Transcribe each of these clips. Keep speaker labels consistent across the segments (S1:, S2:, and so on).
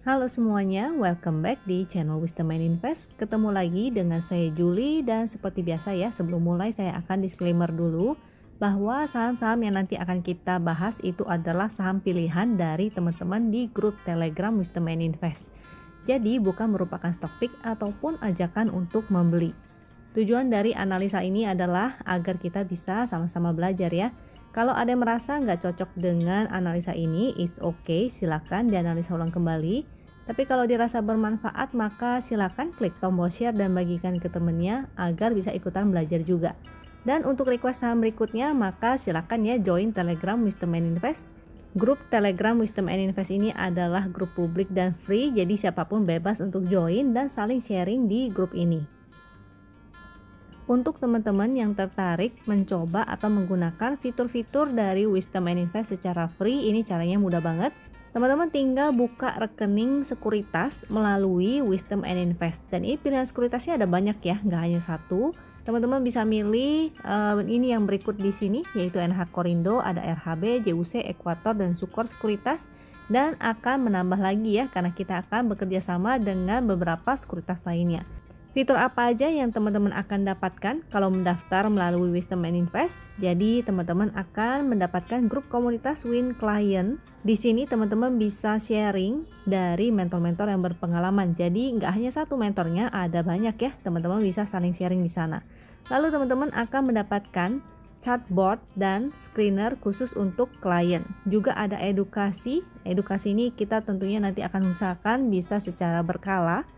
S1: Halo semuanya, welcome back di channel Wisdom and Invest. Ketemu lagi dengan saya Julie, dan seperti biasa ya, sebelum mulai saya akan disclaimer dulu bahwa saham-saham yang nanti akan kita bahas itu adalah saham pilihan dari teman-teman di grup Telegram Wisdom and Invest. Jadi bukan merupakan stock pick ataupun ajakan untuk membeli. Tujuan dari analisa ini adalah agar kita bisa sama-sama belajar ya. Kalau ada yang merasa nggak cocok dengan analisa ini, it's okay, silakan dianalisa ulang kembali. Tapi kalau dirasa bermanfaat, maka silakan klik tombol share dan bagikan ke temennya agar bisa ikutan belajar juga. Dan untuk request saham berikutnya, maka silakan ya join Telegram Wisdom and Invest. Grup Telegram Wisdom and Invest ini adalah grup publik dan free, jadi siapapun bebas untuk join dan saling sharing di grup ini. Untuk teman-teman yang tertarik mencoba atau menggunakan fitur-fitur dari Wisdom and Invest secara free, ini caranya mudah banget. Teman-teman tinggal buka rekening sekuritas melalui Wisdom and Invest. Dan ini pilihan sekuritasnya ada banyak ya, nggak hanya satu. Teman-teman bisa milih ini yang berikut di sini, yaitu NH Korindo, ada RHB, JUC, Equator, dan Sukor Sekuritas. Dan akan menambah lagi ya, karena kita akan bekerja sama dengan beberapa sekuritas lainnya. Fitur apa aja yang teman-teman akan dapatkan kalau mendaftar melalui Wisdom and Invest? Jadi teman-teman akan mendapatkan grup komunitas Win Client. Di sini teman-teman bisa sharing dari mentor-mentor yang berpengalaman. Jadi nggak hanya satu mentornya, ada banyak ya. Teman-teman bisa saling sharing di sana. Lalu teman-teman akan mendapatkan chatbot dan screener khusus untuk klien. Juga ada edukasi. Edukasi ini kita tentunya nanti akan usahakan bisa secara berkala.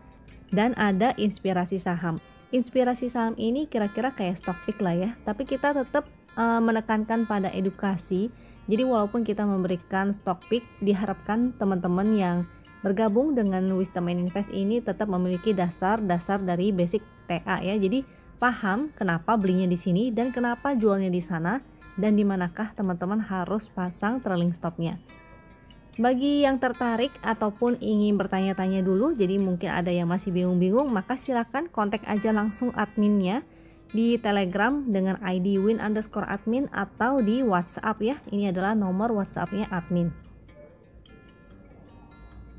S1: Dan ada inspirasi saham. Inspirasi saham ini kira-kira kayak stock pick lah ya, tapi kita tetap menekankan pada edukasi. Jadi walaupun kita memberikan stock pick, diharapkan teman-teman yang bergabung dengan Wisdom and Invest ini tetap memiliki dasar-dasar dari basic TA ya. Jadi paham kenapa belinya di sini dan kenapa jualnya di sana, dan dimanakah teman-teman harus pasang trailing stopnya. Bagi yang tertarik ataupun ingin bertanya-tanya dulu, jadi mungkin ada yang masih bingung-bingung, maka silakan kontak aja langsung adminnya di Telegram dengan ID win_admin atau di WhatsApp ya. Ini adalah nomor WhatsAppnya admin.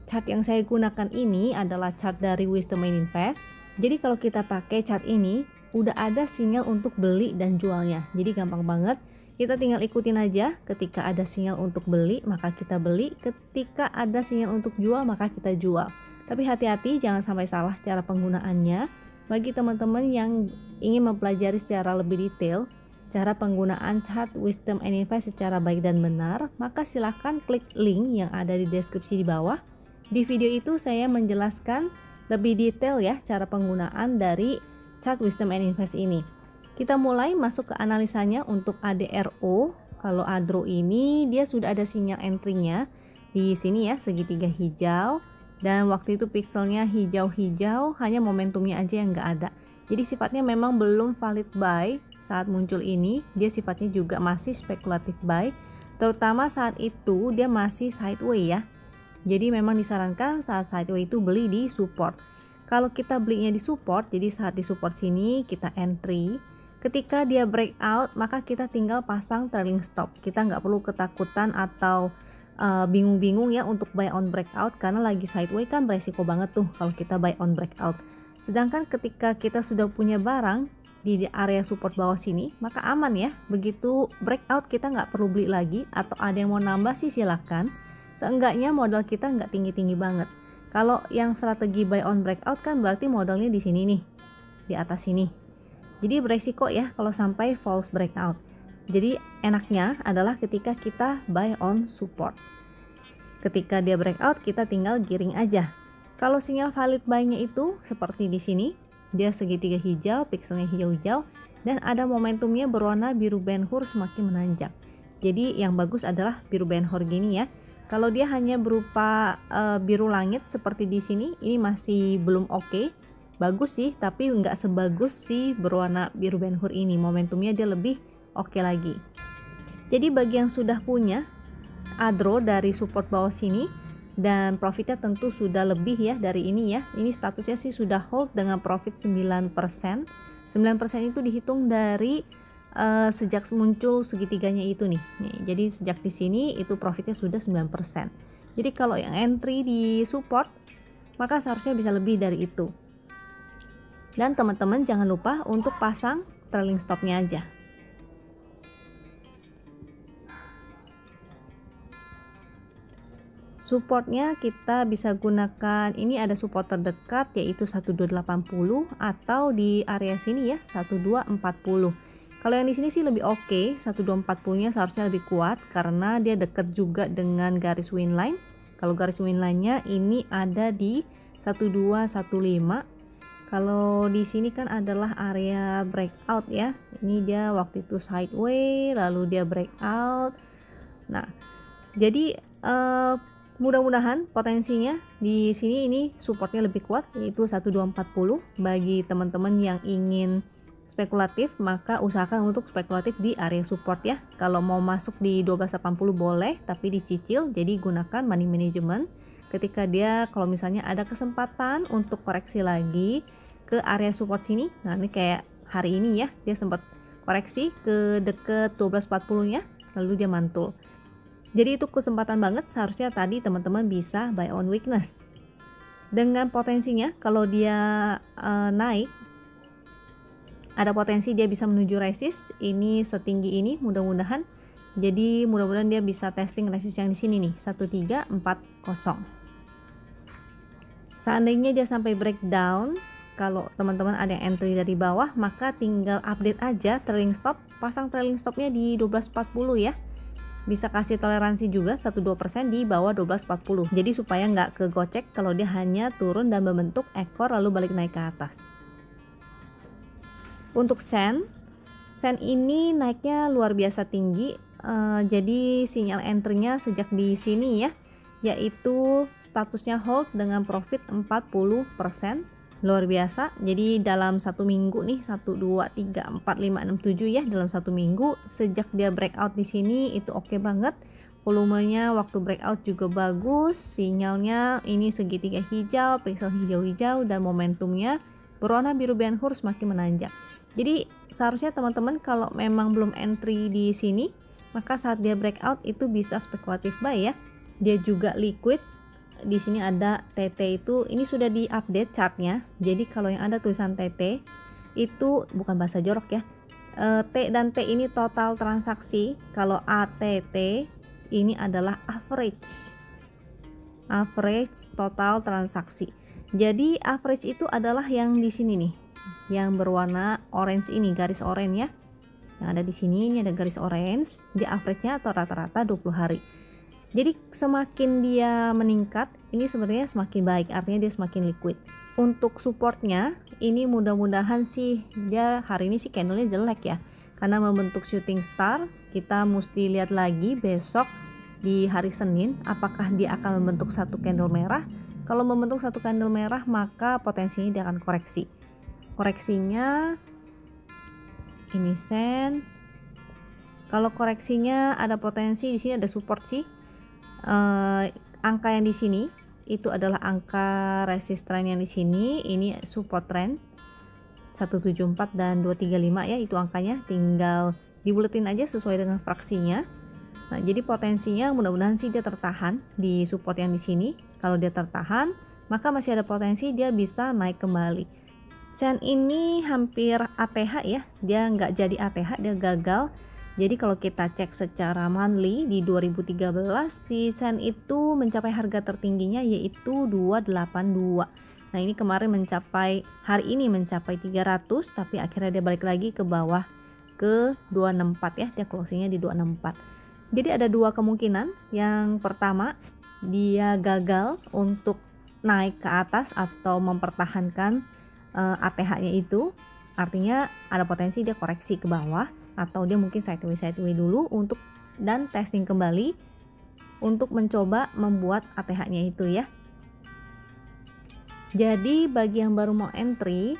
S1: Chart yang saya gunakan ini adalah chart dari Wisdom and Invest. Jadi kalau kita pakai chart ini, udah ada sinyal untuk beli dan jualnya. Jadi gampang banget. Kita tinggal ikutin aja, ketika ada sinyal untuk beli maka kita beli, ketika ada sinyal untuk jual maka kita jual. Tapi hati-hati jangan sampai salah cara penggunaannya. Bagi teman-teman yang ingin mempelajari secara lebih detail cara penggunaan chart Wisdom and Invest secara baik dan benar, maka silahkan klik link yang ada di deskripsi di bawah. Di video itu saya menjelaskan lebih detail ya cara penggunaan dari chart Wisdom and Invest ini. Kita mulai masuk ke analisanya untuk ADRO. Kalau ADRO ini dia sudah ada sinyal entry-nya di sini ya, segitiga hijau, dan waktu itu pixelnya hijau-hijau, hanya momentumnya aja yang nggak ada. Jadi sifatnya memang belum valid buy saat muncul ini, dia sifatnya juga masih spekulatif buy, terutama saat itu dia masih sideway ya. Jadi memang disarankan saat sideway itu beli di support. Kalau kita belinya di support, jadi saat di support sini kita entry. Ketika dia breakout, maka kita tinggal pasang trailing stop. Kita nggak perlu ketakutan atau bingung-bingung ya untuk buy on breakout, karena lagi sideways kan beresiko banget tuh kalau kita buy on breakout. Sedangkan ketika kita sudah punya barang di area support bawah sini, maka aman ya. Begitu breakout kita nggak perlu beli lagi, atau ada yang mau nambah sih silahkan. Seenggaknya modal kita nggak tinggi-tinggi banget. Kalau yang strategi buy on breakout kan berarti modalnya di sini nih, di atas sini. Jadi beresiko ya kalau sampai false breakout. Jadi enaknya adalah ketika kita buy on support. Ketika dia breakout kita tinggal giring aja. Kalau sinyal valid buy-nya itu seperti di sini, dia segitiga hijau, pixelnya hijau-hijau, dan ada momentumnya berwarna biru Ben-Hur semakin menanjak. Jadi yang bagus adalah biru Ben-Hur gini ya. Kalau dia hanya berupa biru langit seperti di sini, ini masih belum oke. Bagus sih, tapi nggak sebagus si berwarna biru Ben-Hur ini. Momentumnya dia lebih oke lagi. Jadi bagi yang sudah punya ADRO dari support bawah sini dan profitnya tentu sudah lebih ya dari ini ya. Ini statusnya sih sudah hold dengan profit 9%. 9% itu dihitung dari sejak muncul segitiganya itu nih. Jadi sejak di sini itu profitnya sudah 9%. Jadi kalau yang entry di support, maka seharusnya bisa lebih dari itu. Dan teman-teman jangan lupa untuk pasang trailing stopnya aja. Supportnya kita bisa gunakan, ini ada support terdekat yaitu 1280 atau di area sini ya 1240. Kalau yang di sini sih lebih oke, 1240-nya seharusnya lebih kuat karena dia dekat juga dengan garis winline. Kalau garis winline-nya ini ada di 1215. Kalau di sini kan adalah area breakout ya. Ini dia waktu itu sideways, lalu dia breakout. Nah, jadi mudah-mudahan potensinya di sini ini supportnya lebih kuat yaitu 1240. Bagi teman-teman yang ingin spekulatif maka usahakan untuk spekulatif di area support ya. Kalau mau masuk di 1280 boleh tapi dicicil, jadi gunakan money management ketika dia kalau misalnya ada kesempatan untuk koreksi lagi ke area support sini. Nah ini kayak hari ini ya, dia sempat koreksi ke deket 1240 nya lalu dia mantul. Jadi itu kesempatan banget, seharusnya tadi teman-teman bisa buy on weakness. Dengan potensinya kalau dia naik, ada potensi dia bisa menuju resist ini setinggi ini mudah-mudahan. Jadi mudah-mudahan dia bisa testing resist yang di sini nih 1340. Seandainya dia sampai breakdown, kalau teman-teman ada yang entry dari bawah maka tinggal update aja trailing stop, pasang trailing stopnya di 1240 ya. Bisa kasih toleransi juga 1-2% di bawah 1240. Jadi supaya nggak kegocek kalau dia hanya turun dan membentuk ekor lalu balik naik ke atas. Untuk sen ini naiknya luar biasa tinggi. Jadi sinyal entry-nya sejak di sini ya, yaitu statusnya hold dengan profit 40%. Luar biasa. Jadi dalam satu minggu nih 1 2 3 4 5 6 7 ya, dalam satu minggu sejak dia breakout di sini itu oke banget. Volumenya waktu breakout juga bagus, sinyalnya ini segitiga hijau, pixel hijau-hijau, dan momentumnya berwarna biru Ben Hur semakin menanjak. Jadi seharusnya teman-teman kalau memang belum entry di sini maka saat dia breakout itu bisa spekulatif buy ya. Dia juga liquid. Di sini ada TT, itu ini sudah diupdate chartnya. Jadi kalau yang ada tulisan TT itu bukan bahasa jorok ya. T dan T ini total transaksi. Kalau ATT ini adalah average total transaksi. Jadi average itu adalah yang di sini nih, yang berwarna orange ini, garis oranye ya. Yang ada di sini ini ada garis orange. Dia average-nya atau rata-rata 20 hari. Jadi semakin dia meningkat, ini sebenarnya semakin baik, artinya dia semakin liquid. Untuk supportnya, ini mudah-mudahan sih dia hari ini sih candlenya jelek ya, karena membentuk shooting star. Kita mesti lihat lagi besok di hari Senin, apakah dia akan membentuk satu candle merah. Kalau membentuk satu candle merah, maka potensinya dia akan koreksi. Koreksinya ini sen. Kalau koreksinya ada potensi di sini ada support sih. Angka yang di sini itu adalah angka resist trend yang di sini, ini support trend 174 dan 235 ya, itu angkanya tinggal dibuletin aja sesuai dengan fraksinya. Nah, jadi potensinya mudah-mudahan sih dia tertahan di support yang di sini. Kalau dia tertahan, maka masih ada potensi dia bisa naik kembali. Sen ini hampir ATH ya, dia nggak jadi ATH, dia gagal. Jadi kalau kita cek secara monthly di 2013 si sen itu mencapai harga tertingginya yaitu 282. Nah ini kemarin mencapai, hari ini mencapai 300, tapi akhirnya dia balik lagi ke bawah ke 264 ya, dia closingnya di 264. Jadi ada dua kemungkinan. Yang pertama dia gagal untuk naik ke atas atau mempertahankan ATH-nya itu, artinya ada potensi dia koreksi ke bawah, atau dia mungkin sideways dulu untuk dan testing kembali untuk mencoba membuat ATH-nya itu ya. Jadi bagi yang baru mau entry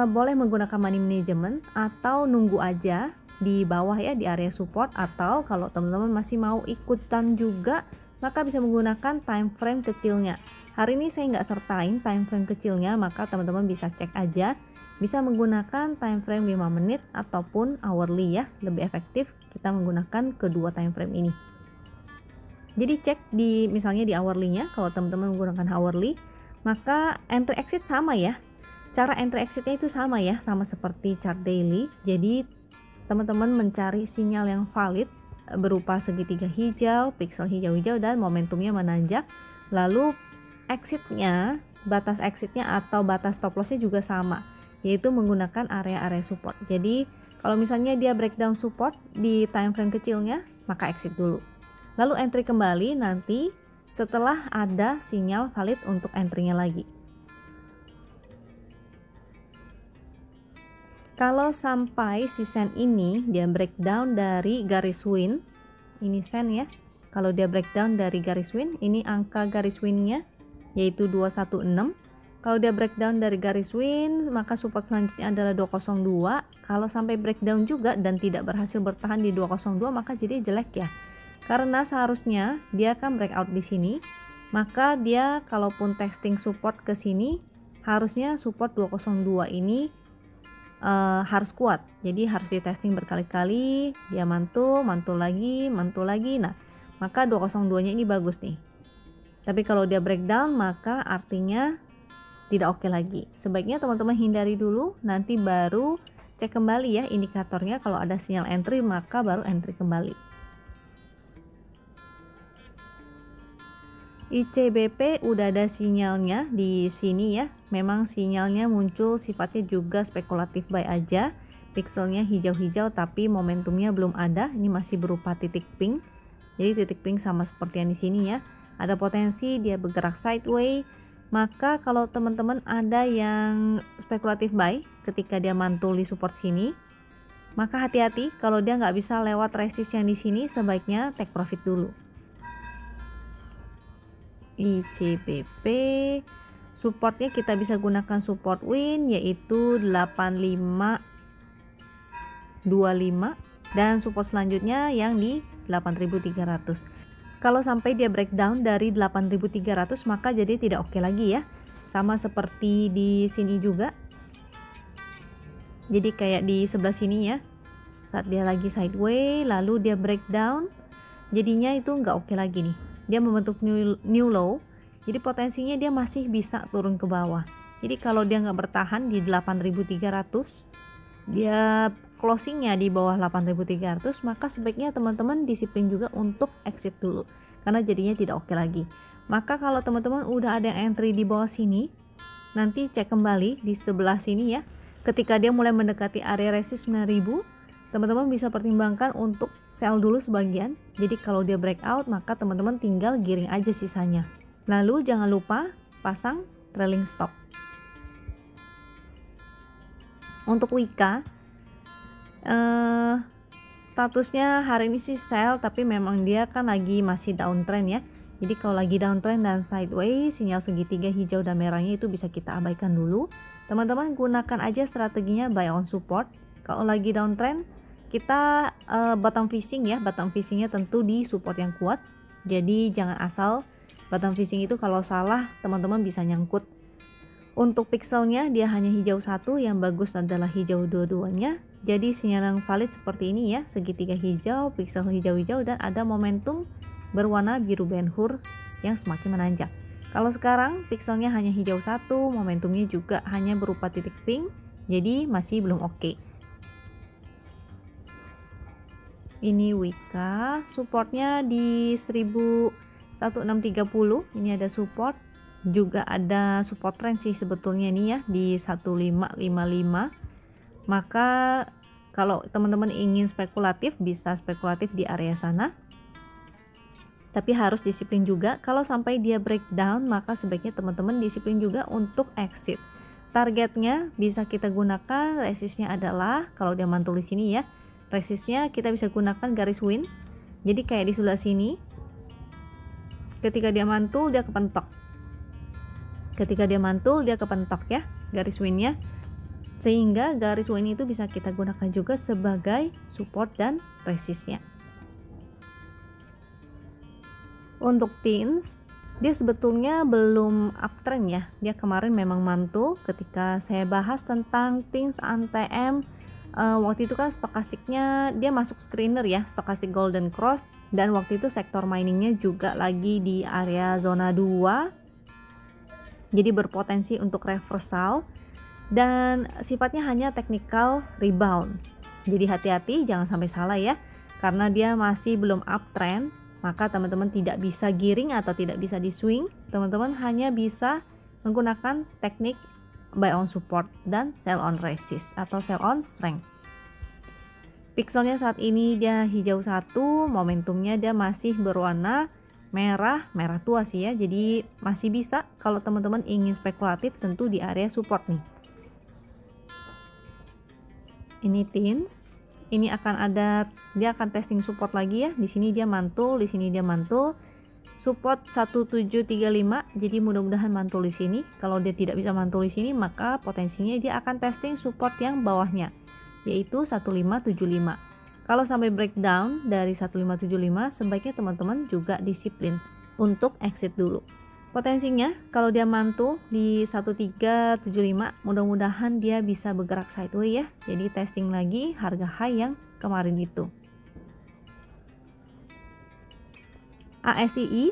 S1: boleh menggunakan money management atau nunggu aja di bawah ya di area support, atau kalau teman-teman masih mau ikutan juga maka bisa menggunakan time frame kecilnya. Hari ini saya nggak sertain time frame kecilnya, maka teman-teman bisa cek aja. Bisa menggunakan time frame 5 menit ataupun hourly ya, lebih efektif kita menggunakan kedua time frame ini. Jadi cek di misalnya di hourly-nya, kalau teman-teman menggunakan hourly, maka entry exit sama ya. Cara entry exitnya itu sama ya, sama seperti chart daily. Jadi teman-teman mencari sinyal yang valid berupa segitiga hijau, pixel hijau-hijau, dan momentumnya menanjak. Lalu exitnya, batas exitnya atau batas stop lossnya juga sama, yaitu menggunakan area-area support. Jadi kalau misalnya dia breakdown support di time frame kecilnya, maka exit dulu. Lalu entry kembali nanti setelah ada sinyal valid untuk entry-nya lagi. Kalau sampai si sen ini dia breakdown dari garis win, ini sen ya. Kalau dia breakdown dari garis win, ini angka garis winnya yaitu 216. Kalau dia breakdown dari garis win, maka support selanjutnya adalah 202. Kalau sampai breakdown juga dan tidak berhasil bertahan di 202, maka jadi jelek ya. Karena seharusnya dia akan breakout di sini, maka dia kalaupun testing support ke sini, harusnya support 202 ini harus kuat. Jadi harus di testing berkali-kali, dia mantul lagi. Nah, maka 202 nya ini bagus nih. Tapi kalau dia breakdown, maka artinya tidak oke lagi. Sebaiknya teman-teman hindari dulu, nanti baru cek kembali ya indikatornya. Kalau ada sinyal entry, maka baru entry kembali. ICBP udah ada sinyalnya di sini ya. Memang sinyalnya muncul sifatnya juga spekulatif buy aja. Pixelnya hijau-hijau tapi momentumnya belum ada. Ini masih berupa titik pink. Jadi titik pink sama seperti yang di sini ya. Ada potensi dia bergerak sideways. Maka kalau teman-teman ada yang spekulatif buy ketika dia mantul di support sini, maka hati-hati kalau dia nggak bisa lewat resist yang di sini, sebaiknya take profit dulu. ICBP supportnya kita bisa gunakan support win yaitu 8525 dan support selanjutnya yang di 8300. Kalau sampai dia breakdown dari 8300 maka jadi tidak oke lagi ya. Sama seperti di sini juga. Jadi kayak di sebelah sini ya. Saat dia lagi sideways lalu dia breakdown, jadinya itu nggak oke lagi nih. Dia membentuk new low, jadi potensinya dia masih bisa turun ke bawah. Jadi kalau dia nggak bertahan di 8300, dia closingnya di bawah 8300, maka sebaiknya teman-teman disiplin juga untuk exit dulu, karena jadinya tidak oke lagi. Maka kalau teman-teman udah ada yang entry di bawah sini, nanti cek kembali di sebelah sini ya. Ketika dia mulai mendekati area resist 9000, teman-teman bisa pertimbangkan untuk sell dulu sebagian. Jadi kalau dia breakout, maka teman-teman tinggal giring aja sisanya. Lalu jangan lupa pasang trailing stop. Untuk Wika, statusnya hari ini sih sell, tapi memang dia kan lagi masih downtrend ya. Jadi kalau lagi downtrend dan sideways, sinyal segitiga hijau dan merahnya itu bisa kita abaikan dulu. Teman-teman gunakan aja strateginya buy on support. Kalau lagi downtrend, kita bottom fishing ya. Bottom fishingnya tentu di support yang kuat. Jadi jangan asal bottom fishing itu, kalau salah teman-teman bisa nyangkut. Untuk pixelnya dia hanya hijau satu, yang bagus adalah hijau dua-duanya. Jadi sinyal yang valid seperti ini ya, segitiga hijau, pixel hijau-hijau, dan ada momentum berwarna biru Ben Hur yang semakin menanjak. Kalau sekarang pixelnya hanya hijau satu, momentumnya juga hanya berupa titik pink, jadi masih belum oke. Ini Wika, supportnya di 1630, ini ada support, juga ada support trend sih sebetulnya ini ya di 1555. Maka kalau teman-teman ingin spekulatif, bisa spekulatif di area sana, tapi harus disiplin juga. Kalau sampai dia breakdown, maka sebaiknya teman-teman disiplin juga untuk exit. Targetnya bisa kita gunakan, resistnya adalah kalau dia mantul di sini ya, resistnya kita bisa gunakan garis win. Jadi kayak di sebelah sini, ketika dia mantul dia kepentok, ketika dia mantul dia kepentok ya garis winnya, sehingga garis win itu bisa kita gunakan juga sebagai support dan resistnya. Untuk TINS, dia sebetulnya belum uptrend ya. Dia kemarin memang mantul ketika saya bahas tentang TINS ANTM waktu itu kan stokastiknya dia masuk screener ya, stokastik golden cross, dan waktu itu sektor miningnya juga lagi di area zona 2, jadi berpotensi untuk reversal dan sifatnya hanya technical rebound. Jadi hati-hati, jangan sampai salah ya, karena dia masih belum uptrend, maka teman-teman tidak bisa giring atau tidak bisa di swing. Teman-teman hanya bisa menggunakan teknik buy on support dan sell on resist atau sell on strength. Pixelnya saat ini dia hijau 1, momentumnya dia masih berwarna merah tua sih ya, jadi masih bisa kalau teman-teman ingin spekulatif tentu di area support nih. Ini tins, ini dia akan testing support lagi ya. Di sini dia mantul, di sini dia mantul. Support 1735, jadi mudah-mudahan mantul di sini. Kalau dia tidak bisa mantul di sini, maka potensinya dia akan testing support yang bawahnya, yaitu 1575. Kalau sampai breakdown dari 1575, sebaiknya teman-teman juga disiplin untuk exit dulu. Potensinya kalau dia mantul di 1375, mudah-mudahan dia bisa bergerak sideways ya. Jadi testing lagi harga high yang kemarin itu. ASII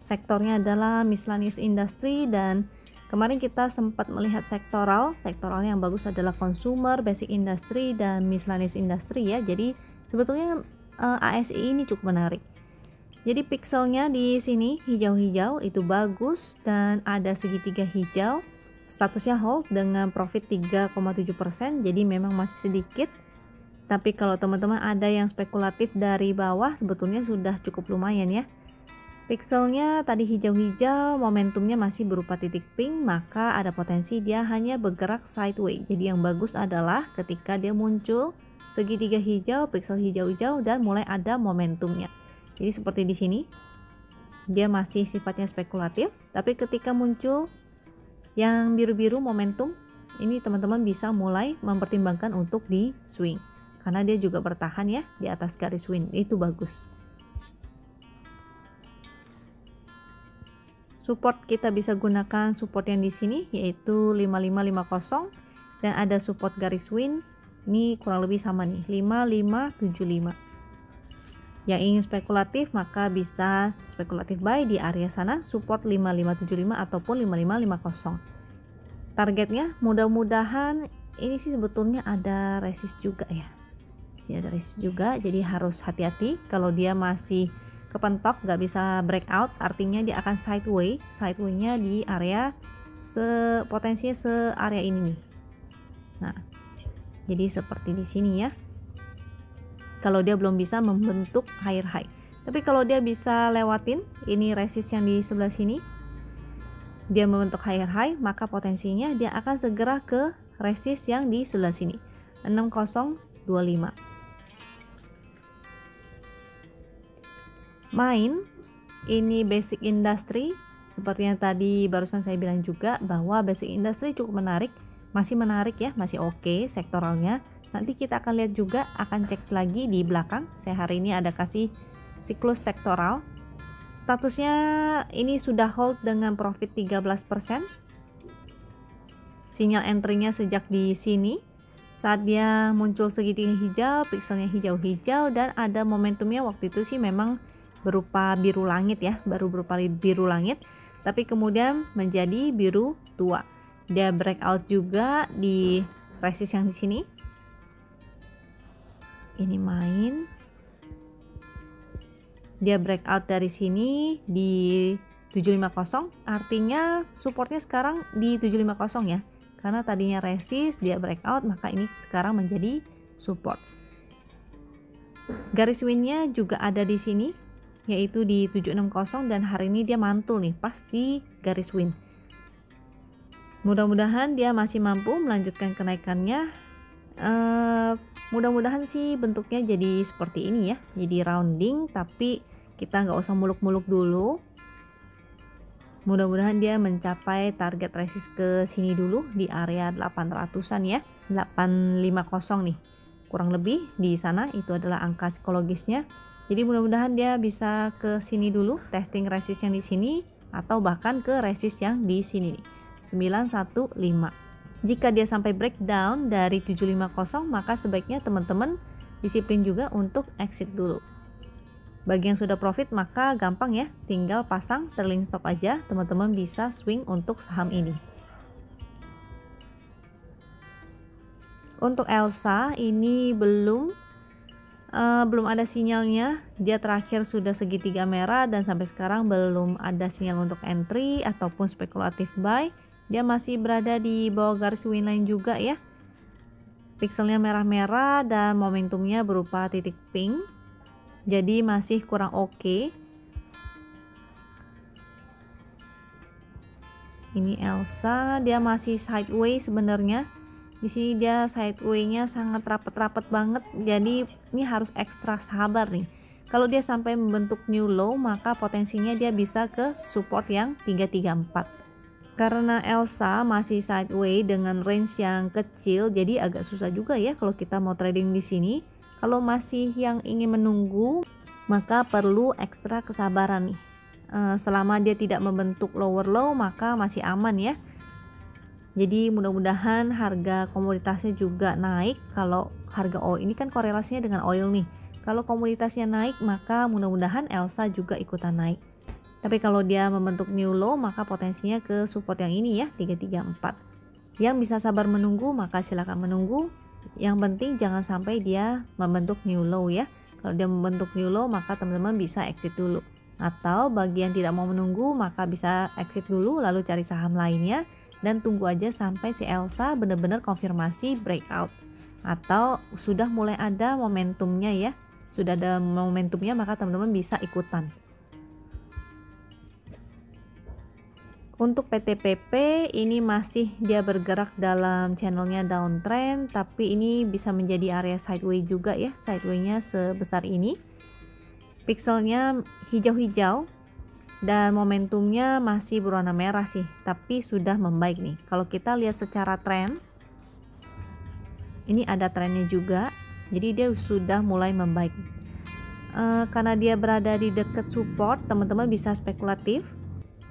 S1: sektornya adalah miscellaneous industry, dan kemarin kita sempat melihat sektoralnya yang bagus adalah consumer, basic industry, dan miscellaneous industry ya. Jadi sebetulnya ASII ini cukup menarik. Jadi pixelnya di sini hijau-hijau itu bagus dan ada segitiga hijau. Statusnya hold dengan profit 3,7%, jadi memang masih sedikit. Tapi kalau teman-teman ada yang spekulatif dari bawah, sebetulnya sudah cukup lumayan ya. Pixelnya tadi hijau-hijau, momentumnya masih berupa titik pink, maka ada potensi dia hanya bergerak sideways. Jadi yang bagus adalah ketika dia muncul segitiga hijau, pixel hijau-hijau, dan mulai ada momentumnya. Jadi seperti di sini, dia masih sifatnya spekulatif, tapi ketika muncul yang biru-biru momentum, ini teman-teman bisa mulai mempertimbangkan untuk di swing. Karena dia juga bertahan ya di atas garis win, itu bagus. Support kita bisa gunakan support yang di sini yaitu 5550, dan ada support garis win ini kurang lebih sama nih 5575. Yang ingin spekulatif maka bisa spekulatif buy di area sana, support 5575 ataupun 5550. Targetnya mudah-mudahan ini sih sebetulnya ada resist juga ya. Sini ada resist juga, jadi harus hati-hati kalau dia masih kepentok nggak bisa breakout, artinya dia akan sideway-nya di area potensinya area ini nih. Nah, jadi seperti di sini ya. Kalau dia belum bisa membentuk higher high, tapi kalau dia bisa lewatin ini resist yang di sebelah sini, dia membentuk higher high, maka potensinya dia akan segera ke resist yang di sebelah sini 6025. Main ini basic industry, seperti yang tadi barusan saya bilang juga bahwa basic industry cukup menarik, masih menarik ya, masih oke sektoralnya. Nanti kita akan lihat juga, akan cek lagi di belakang. Saya hari ini ada kasih siklus sektoral. Statusnya ini sudah hold dengan profit 13%. Sinyal entry-nya sejak di sini. Saat dia muncul segitiga hijau, pixelnya hijau-hijau, dan ada momentumnya waktu itu sih memang berupa biru langit ya, baru berupa biru langit, tapi kemudian menjadi biru tua. Dia breakout juga di resist yang di sini. Ini main. Dia breakout dari sini di 750, artinya supportnya sekarang di 750 ya. Karena tadinya resist, dia breakout, maka ini sekarang menjadi support. Garis winnya juga ada di sini, yaitu di 760, dan hari ini dia mantul nih pas di garis win. Mudah-mudahan dia masih mampu melanjutkan kenaikannya. Mudah-mudahan sih bentuknya jadi seperti ini ya, jadi rounding, tapi kita nggak usah muluk-muluk dulu. Mudah-mudahan dia mencapai target resist ke sini dulu di area 800-an ya, 850 nih, kurang lebih di sana itu adalah angka psikologisnya. Jadi mudah-mudahan dia bisa ke sini dulu, testing resist yang di sini, atau bahkan ke resist yang di sini nih, 915. Jika dia sampai breakdown dari 750, maka sebaiknya teman-teman disiplin juga untuk exit dulu. Bagi yang sudah profit maka gampang ya, tinggal pasang trailing stop aja, teman-teman bisa swing untuk saham ini. Untuk Elsa ini belum ada sinyalnya, dia terakhir sudah segitiga merah dan sampai sekarang belum ada sinyal untuk entry ataupun spekulatif buy. Dia masih berada di bawah garis winline juga ya. Pixelnya merah-merah dan momentumnya berupa titik pink. Jadi masih kurang oke. Ini Elsa, dia masih sideways sebenarnya. Di sini dia sideway-nya sangat rapat-rapat banget. Jadi ini harus ekstra sabar nih. Kalau dia sampai membentuk new low, maka potensinya dia bisa ke support yang 334. Karena Elsa masih sideways dengan range yang kecil, jadi agak susah juga ya kalau kita mau trading di sini. Kalau masih yang ingin menunggu, maka perlu ekstra kesabaran nih. Selama dia tidak membentuk lower low, maka masih aman ya. Jadi mudah-mudahan harga komoditasnya juga naik. Kalau harga oil ini kan korelasinya dengan oil nih. Kalau komoditasnya naik, maka mudah-mudahan Elsa juga ikutan naik. Tapi kalau dia membentuk new low, maka potensinya ke support yang ini ya, 334. Yang bisa sabar menunggu, maka silakan menunggu. Yang penting jangan sampai dia membentuk new low ya. Kalau dia membentuk new low, maka teman-teman bisa exit dulu. Atau bagi yang tidak mau menunggu, maka bisa exit dulu lalu cari saham lainnya dan tunggu aja sampai si Elsa benar-benar konfirmasi breakout. Atau sudah mulai ada momentumnya ya. Sudah ada momentumnya, maka teman-teman bisa ikutan. Untuk PTPP ini masih dia bergerak dalam channelnya downtrend, tapi ini bisa menjadi area sideways juga ya, sideway-nya sebesar ini. Pixelnya hijau-hijau dan momentumnya masih berwarna merah sih, tapi sudah membaik nih. Kalau kita lihat secara tren, ini ada trennya juga, jadi dia sudah mulai membaik. Karena dia berada di dekat support, teman-teman bisa spekulatif.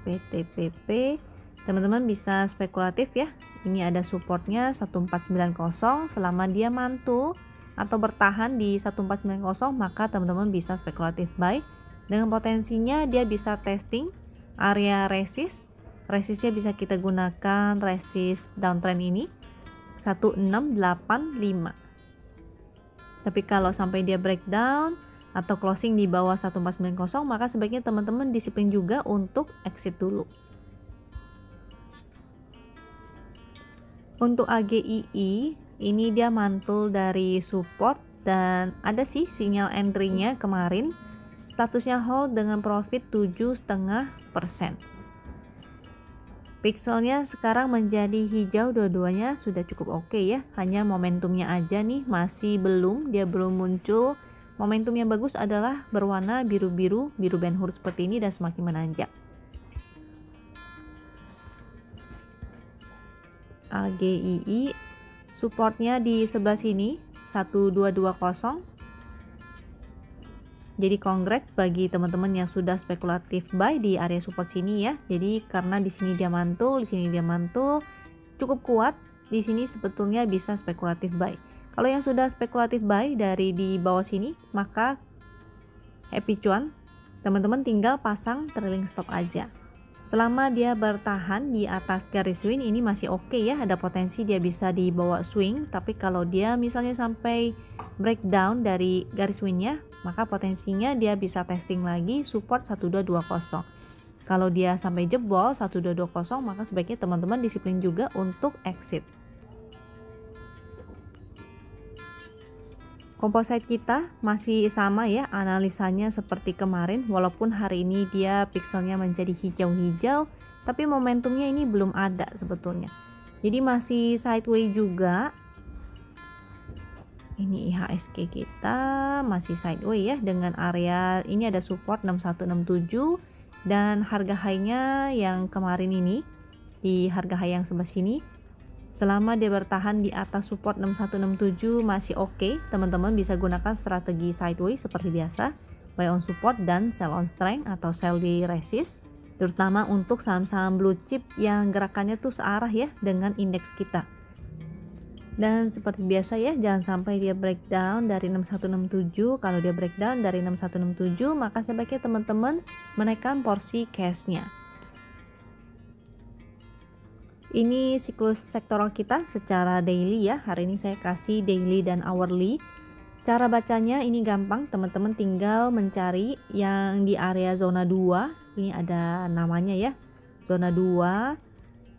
S1: PTPP teman-teman bisa spekulatif ya. Ini ada supportnya 1490, selama dia mantul atau bertahan di 1490 maka teman-teman bisa spekulatif buy. Dengan potensinya dia bisa testing area resistnya bisa kita gunakan resist downtrend ini 1685. Tapi kalau sampai dia breakdown atau closing di bawah 1490, maka sebaiknya teman-teman disiplin juga untuk exit dulu. Untuk AGII ini dia mantul dari support dan ada sih sinyal entry-nya kemarin. Statusnya hold dengan profit 7,5%. Pixelnya sekarang menjadi hijau, dua-duanya sudah cukup oke ya. Hanya momentumnya aja nih masih dia belum muncul. Momentum yang bagus adalah berwarna biru-biru, biru Ben Hur seperti ini dan semakin menanjak. AGII supportnya di sebelah sini 1220. Jadi congrats bagi teman-teman yang sudah spekulatif buy di area support sini ya. Jadi karena di sini dia mantul, di sini dia mantul, cukup kuat. Di sini sebetulnya bisa spekulatif buy. Kalau yang sudah spekulatif buy dari di bawah sini, maka happy cuan. Teman-teman tinggal pasang trailing stop aja. Selama dia bertahan di atas garis swing ini masih oke ya, ada potensi dia bisa dibawa swing. Tapi kalau dia misalnya sampai breakdown dari garis swingnya, maka potensinya dia bisa testing lagi support 1220. Kalau dia sampai jebol 1220, maka sebaiknya teman-teman disiplin juga untuk exit. Composite kita masih sama ya, analisanya seperti kemarin, walaupun hari ini dia pixelnya menjadi hijau-hijau, tapi momentumnya ini belum ada sebetulnya. Jadi masih sideways juga. Ini IHSG kita masih sideways ya, dengan area ini ada support 6167 dan harga high-nya yang kemarin ini di harga high yang sebelah sini. Selama dia bertahan di atas support 6167 masih oke, teman-teman bisa gunakan strategi sideways seperti biasa, buy on support dan sell on strength atau sell di resist, terutama untuk saham-saham blue chip yang gerakannya tuh searah ya dengan indeks kita. Dan seperti biasa ya, jangan sampai dia breakdown dari 6167. Kalau dia breakdown dari 6167, maka sebaiknya teman-teman menaikkan porsi cashnya. Ini siklus sektoral kita secara daily ya. Hari ini saya kasih daily dan hourly. Cara bacanya ini gampang, teman-teman tinggal mencari yang di area zona 2. Ini ada namanya ya, zona 2.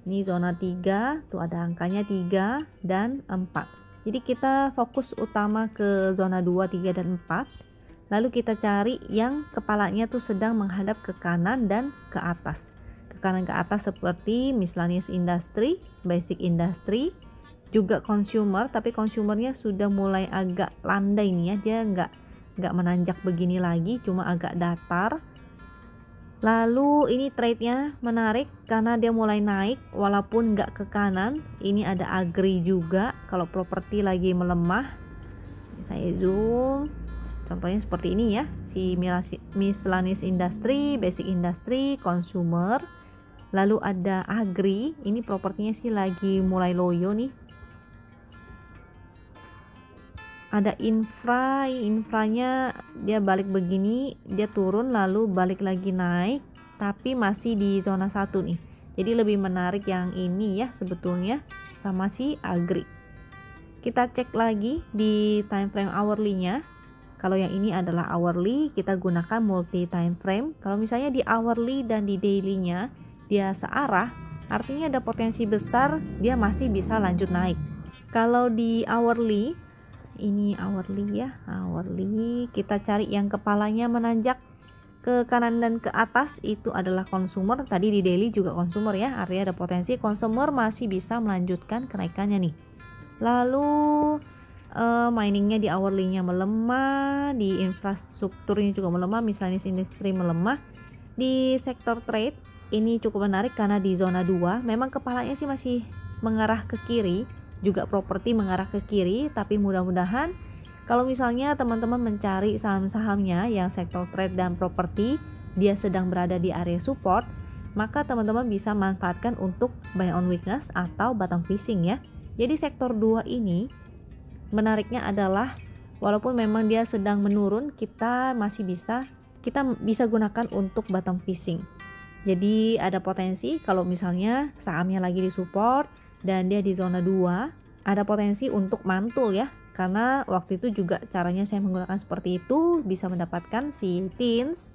S1: Ini zona 3, tuh ada angkanya 3 dan 4. Jadi kita fokus utama ke zona 2, 3 dan 4. Lalu kita cari yang kepalanya tuh sedang menghadap ke kanan dan ke atas. Ke kanan ke atas seperti miscellaneous industry, basic industry, juga consumer, tapi consumernya sudah mulai agak landai nih ya. Dia nggak menanjak begini lagi, cuma agak datar. Lalu ini trade-nya menarik karena dia mulai naik walaupun nggak ke kanan. Ini ada agri juga kalau properti lagi melemah. Saya zoom. Contohnya seperti ini ya. Si miscellaneous industry, basic industry, consumer. Lalu ada agri. Ini propertinya sih lagi mulai loyo nih. Ada infranya dia balik begini, dia turun lalu balik lagi naik, tapi masih di zona 1 nih. Jadi lebih menarik yang ini ya sebetulnya, sama si agri. Kita cek lagi di time frame hourly-nya. Kalau yang ini adalah hourly, kita gunakan multi time frame. Kalau misalnya di hourly dan di daily-nya dia searah, artinya ada potensi besar dia masih bisa lanjut naik. Kalau di hourly, ini hourly ya, hourly kita cari yang kepalanya menanjak ke kanan dan ke atas, itu adalah consumer. Tadi di daily juga consumer ya, artinya ada potensi consumer masih bisa melanjutkan kenaikannya nih. Lalu miningnya di hourly-nya melemah, di infrastrukturnya juga melemah, misalnya industri melemah. Di sektor trade ini cukup menarik karena di zona 2 memang kepalanya sih masih mengarah ke kiri, juga properti mengarah ke kiri, tapi mudah-mudahan kalau misalnya teman-teman mencari saham-sahamnya yang sektor trade dan properti dia sedang berada di area support, maka teman-teman bisa manfaatkan untuk buy on weakness atau bottom fishing ya. Jadi sektor 2 ini menariknya adalah walaupun memang dia sedang menurun, kita bisa gunakan untuk bottom fishing. Jadi ada potensi kalau misalnya sahamnya lagi di support dan dia di zona 2, ada potensi untuk mantul ya, karena waktu itu juga caranya saya menggunakan seperti itu, bisa mendapatkan si TINS.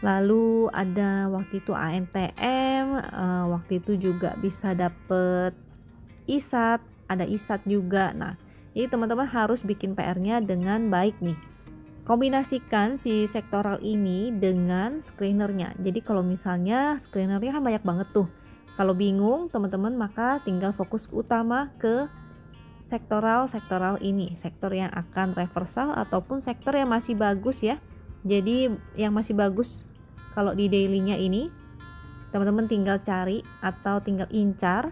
S1: Lalu ada waktu itu ANTM, waktu itu juga bisa dapet ISAT, ada ISAT juga. Nah, jadi teman-teman harus bikin PR-nya dengan baik nih. Kombinasikan si sektoral ini dengan screenernya. Jadi kalau misalnya screenernya kan banyak banget tuh. Kalau bingung teman-teman, maka tinggal fokus utama ke sektoral ini, sektor yang akan reversal ataupun sektor yang masih bagus ya. Jadi yang masih bagus kalau di daily-nya ini teman-teman tinggal cari atau tinggal incar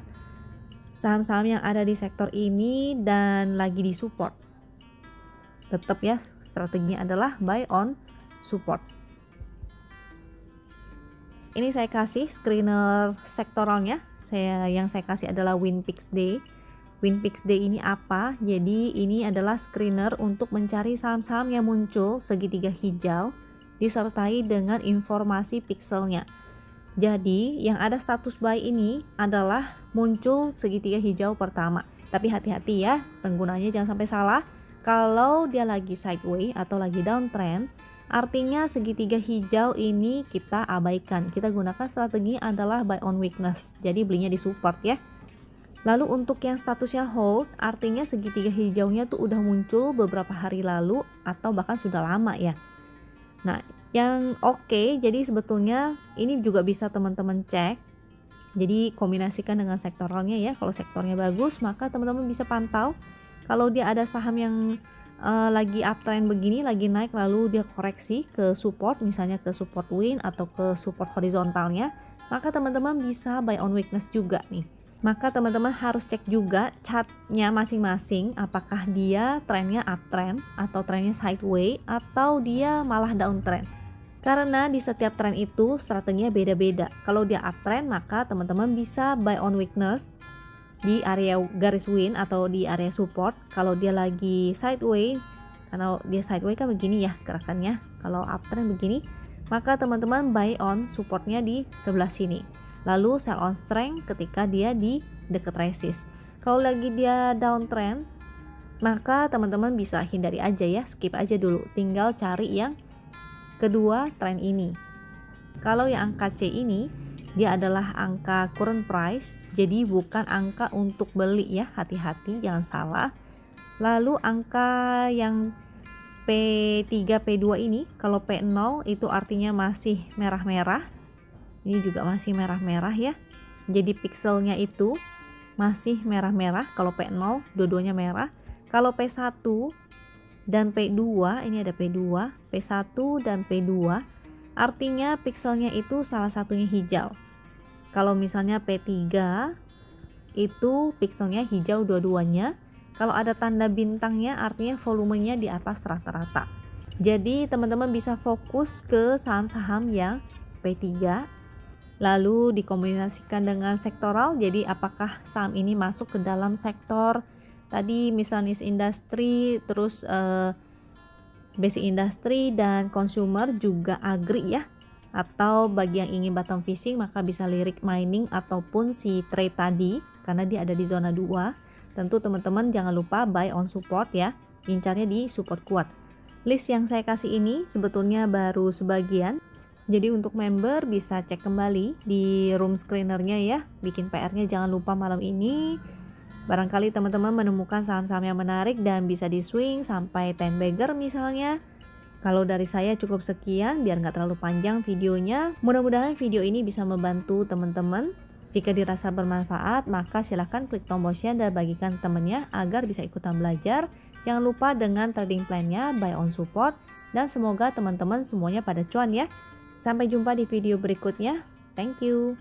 S1: saham-saham yang ada di sektor ini dan lagi di support. Tetap ya, strateginya adalah buy on support. Ini saya kasih screener sektoralnya. Yang saya kasih adalah WinPix Day. WinPix Day ini apa? Jadi ini adalah screener untuk mencari saham-saham yang muncul segitiga hijau disertai dengan informasi pixelnya. Jadi yang ada status buy ini adalah muncul segitiga hijau pertama. Tapi hati-hati ya, penggunanya jangan sampai salah. Kalau dia lagi sideways atau lagi downtrend, artinya segitiga hijau ini kita abaikan. Kita gunakan strategi adalah buy on weakness. Jadi belinya di support ya. Lalu untuk yang statusnya hold, artinya segitiga hijaunya tuh udah muncul beberapa hari lalu atau bahkan sudah lama ya. Nah, yang oke, jadi sebetulnya ini juga bisa teman-teman cek. Jadi kombinasikan dengan sektoralnya ya. Kalau sektornya bagus, maka teman-teman bisa pantau. Kalau dia ada saham yang lagi uptrend begini, lagi naik lalu dia koreksi ke support, misalnya ke support win atau ke support horizontalnya, maka teman-teman bisa buy on weakness juga nih. Maka teman-teman harus cek juga chartnya masing-masing, apakah dia trennya uptrend atau trennya sideways atau dia malah downtrend. Karena di setiap tren itu strateginya beda-beda. Kalau dia uptrend, maka teman-teman bisa buy on weakness. di area garis win atau di area support. Kalau dia lagi sideways, karena dia sideways kan begini ya gerakannya, kalau uptrend begini, maka teman-teman buy on supportnya di sebelah sini, lalu sell on strength ketika dia di dekat resist. Kalau lagi dia downtrend, maka teman-teman bisa hindari aja ya, skip aja dulu, tinggal cari yang kedua trend ini. Kalau yang angka C ini, dia adalah angka current price, jadi bukan angka untuk beli ya, hati-hati jangan salah. Lalu angka yang P3 P2 ini, kalau P0 itu artinya masih merah-merah, ini juga masih merah-merah ya, jadi pixelnya itu masih merah-merah. Kalau P0 dua-duanya merah. Kalau P1 dan P2, ini ada P2, P1 dan P2, artinya pixelnya itu salah satunya hijau. Kalau misalnya P3 itu pixelnya hijau dua-duanya. Kalau ada tanda bintangnya artinya volumenya di atas rata-rata. Jadi teman-teman bisa fokus ke saham-saham yang P3, lalu dikombinasikan dengan sektoral. Jadi apakah saham ini masuk ke dalam sektor tadi misalnya industri, terus basic industry dan consumer, juga agri ya, atau bagi yang ingin bottom fishing maka bisa lirik mining ataupun si trade tadi karena dia ada di zona 2. Tentu teman-teman jangan lupa buy on support ya, incarnya di support kuat. List yang saya kasih ini sebetulnya baru sebagian, jadi untuk member bisa cek kembali di room screenernya ya, bikin PR-nya jangan lupa malam ini. Barangkali teman-teman menemukan saham-saham yang menarik dan bisa di swing sampai 10 bagger misalnya. Kalau dari saya cukup sekian biar nggak terlalu panjang videonya. Mudah-mudahan video ini bisa membantu teman-teman. Jika dirasa bermanfaat maka silahkan klik tombol share dan bagikan temennya agar bisa ikutan belajar. Jangan lupa dengan trading plan-nya, buy on support, dan semoga teman-teman semuanya pada cuan ya. Sampai jumpa di video berikutnya. Thank you.